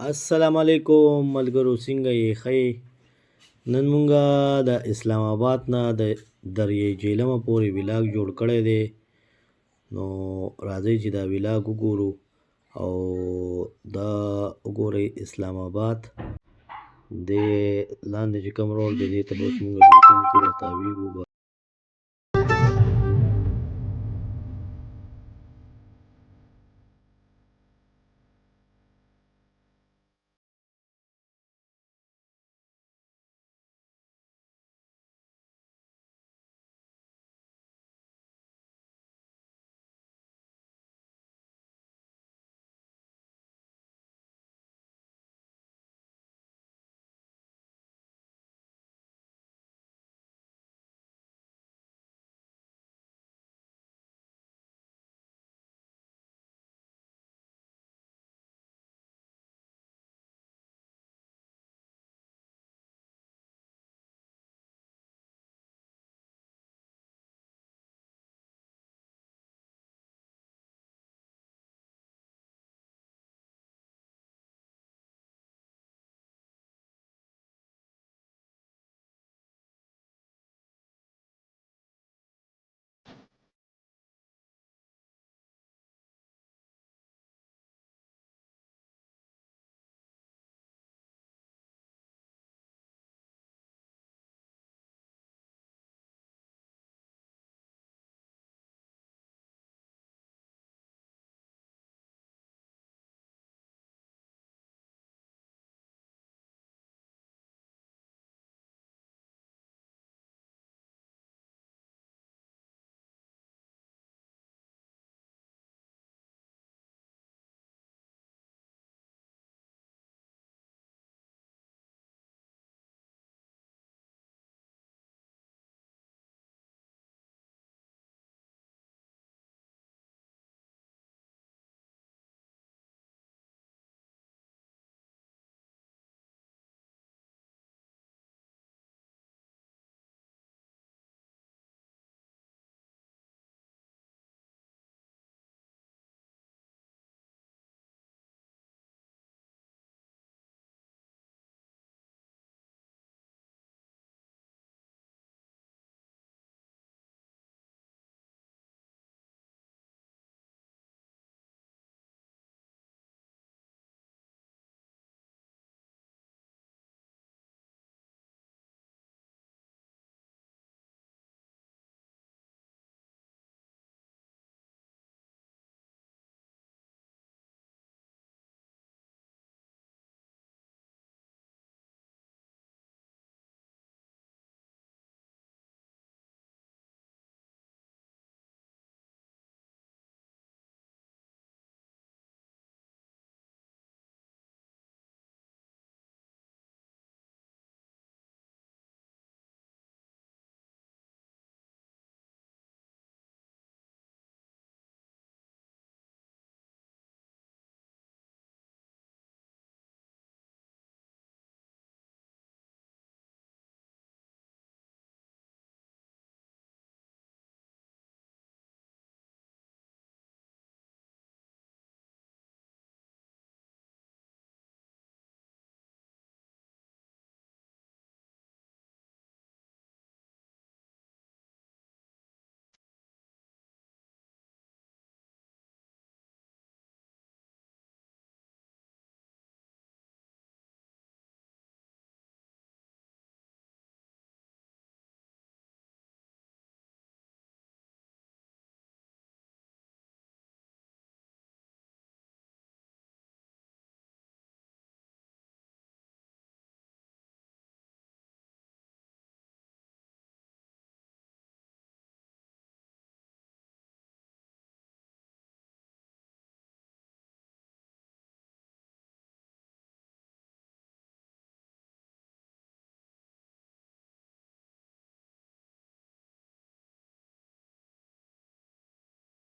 السلام علیکم ملګرو، څنګه یې ښه؟ نن مونږه د اسلام آباد نه د دریای جیلمه پورې ولاګ جوړ کړی دی. نو راځئ چې دا ولاګ وګورو. او دا وګورئ اسلام آباد د لاندې چې کوم روډ دی دې ته به اوس مونږ بالکل چې راتاویږو.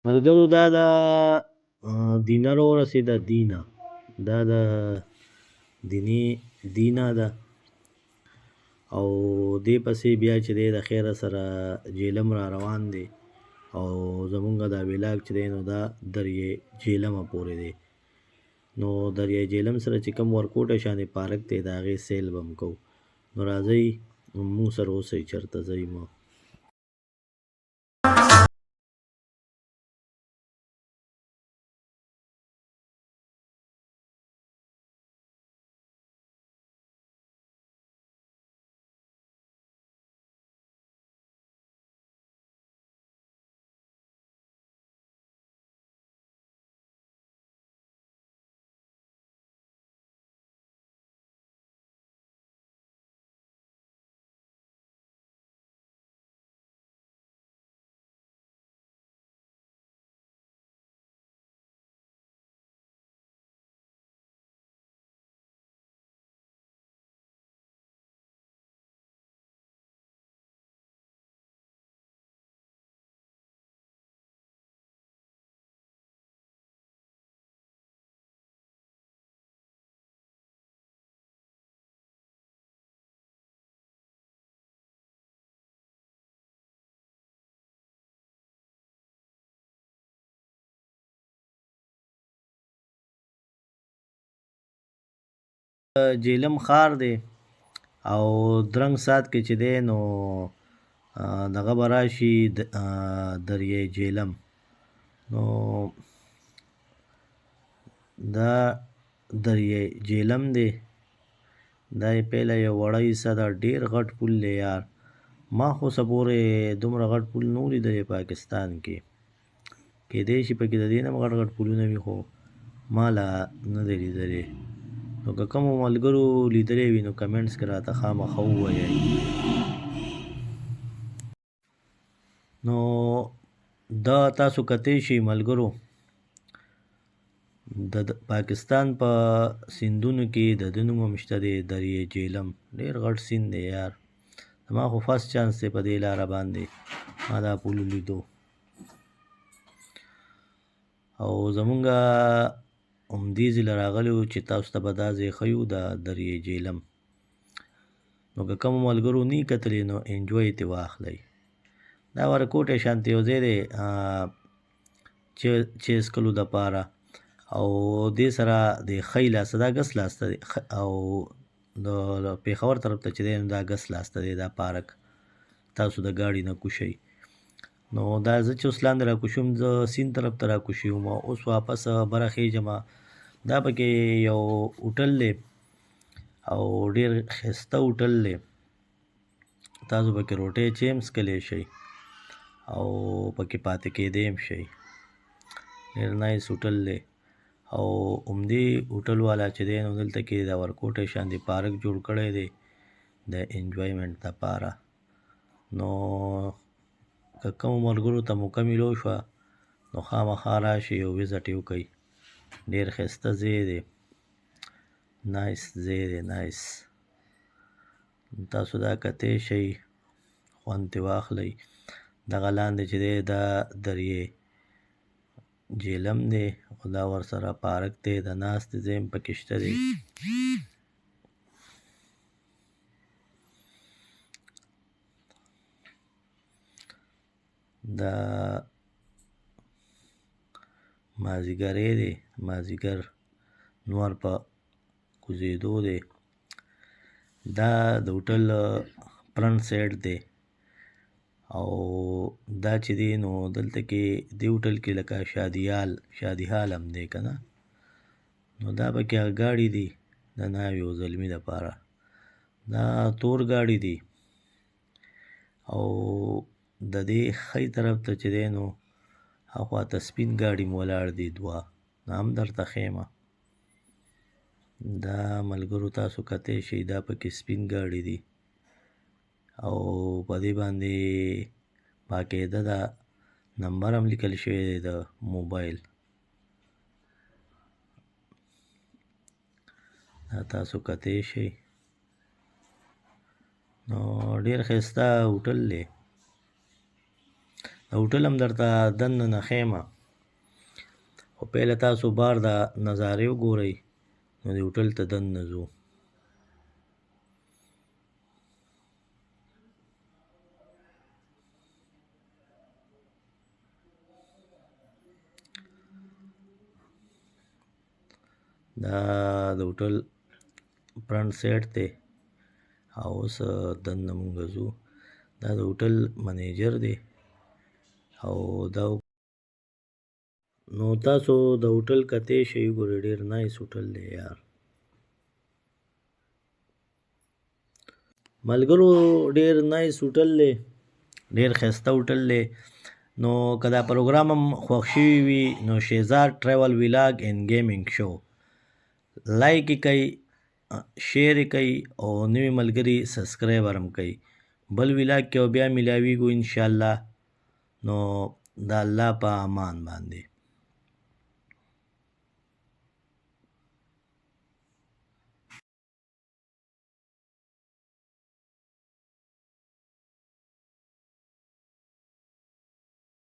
ملګرو، دا د دینه راورسېده. دینه دا د دیني دینه ده. او دې پسې بیا چې دی د خیره سره جیلم را روان دی. او زمونږ دا ولاګ چې دی نو دا دریای جیلمه پورې دی. نو دریای جیلم سره چې کوم ورکوټه شانې پارک دی د هغې سیل به هم کوو. نو راځئ موږ سره اوسئ چېرته ځئ مه. جیلم ښار دی او درنګ سات کې چې دی نو دغه به راشي دریای جیلم. نو دا دریای جیلم دی، دا یې پهله یو وړی څه ده، ډېر غټ پل دی یار. ما خو اوسه پورې دومره غټ پل نه و لیدلی پاکستان کې. کیدای شي پکې د دې نه هم غټ غټ پلونه وي خو ما لا نه دی لیدلی. نو که کومو ملګرو لیدلی وي نو کمنټس کې راته خامخا ووایئ. نو دا تاسو کتی شئ ملګرو، د پاکستان په سیندونو کې د ده نوم هم شته دی، دریای جیلم. ډېر غټ سیند دی یار. زما خو فرست چانس دی په دې لاره باندې ما دا پل ولیدو. او زمونږه همدې ځای له راغلي وو چې تاسو ته به دا ځای ښیو، د دریای جیلم. نو که کومو ملګرو نه یې کتلی نو انجوی یې ترې واخلئ. دا ورکوټی شانتې یو ځای دی چې څښلو دپاره، او دې سره د ښی لاسته دا ګس لاسته دی، او د پېښور طرف ته چې دی نو دا ګس لاسته دی دا پارک. تاسو د ګاډي نه کوشئ. نو دا زه چې اوس لاندې راکوشوم زه سیند طرف ته راکوشي وم، اوس واپس بره خیژمه. دا پکې یو هوټل دی او ډېر ښایسته هوټل دی. تاسو پکې روټۍ چې هم څښلی شئ او پکې پاتې کېدی هم شئ. ډېر نایس هوټل دی. او همدې هوټل والا چې دی نو دلته کې د ورکوټی شانتې پارک جوړ کړی دی د انجوایمنټ دپاره. نو که کومو ملګرو ته موقع میلو شوه نو خامخا راشئ او وزټ یې وکئ. ډېر ښایسته ځای دی، نایس ځای دی، نایس. تاسو دا کتی شئ، خوند ترې واخلئ. دغه لاندې چې دی دا دریای جیلم دی او دا ورسره پارک دی، د ناستې ځای هم پکې شته دی. دا مازدیګری دی، مازدیګر نور په کوزېدو دی. دا د هوټل فرنټ سایډ دی او دا چې دی نو دلته کې دې هوټل کې لکه شادي هال هم دی که نه، نو دا پکې هغه ګاډي دي د ناوې او زلمي دپاره. دا تور ګاډي دي او د دې ښی طرف ته چې دی نو هاخوا ته سپین ګاډي م ولاړ دي دوه، هم درته ښیمه. دا ملګرو تاسو کتی شئ، دا پکې سپین ګاډي دي او په دې باندې باقاعده دا نمبر هم لیکل شوی دی د موبایل. دا تاسو کتی شئ. نو ډېر ښایسته هوټل دی. د هوټل هم درته دننه نه ښیمه، خو پهله تاسو بار د نظارې وګورئ نو د هوټل ته دننه ځو. دا د هوټل فرنٹ سایډ دی او اوس دننه مونږ ځو. دا د هوټل منیجر دی او دا نو تاسو د هوټل کتی شئ ګورئ ډېر نایس هوټل دی یار ملګرو ډېر نایس هوټل دی ډېر ښایسته هوټل دی. نو که دا پروګرام هم خوښ شوي وي نو شهزاد ټریول ولاګ اینډ ګیمینګ شو لایک یې کوئ شیر یې کوئ او نوي ملګري سبسکرایبر هم کوئ. بل ولاګ کې بیا میلاویږو انشاءالله. نو د الله په امان باندې.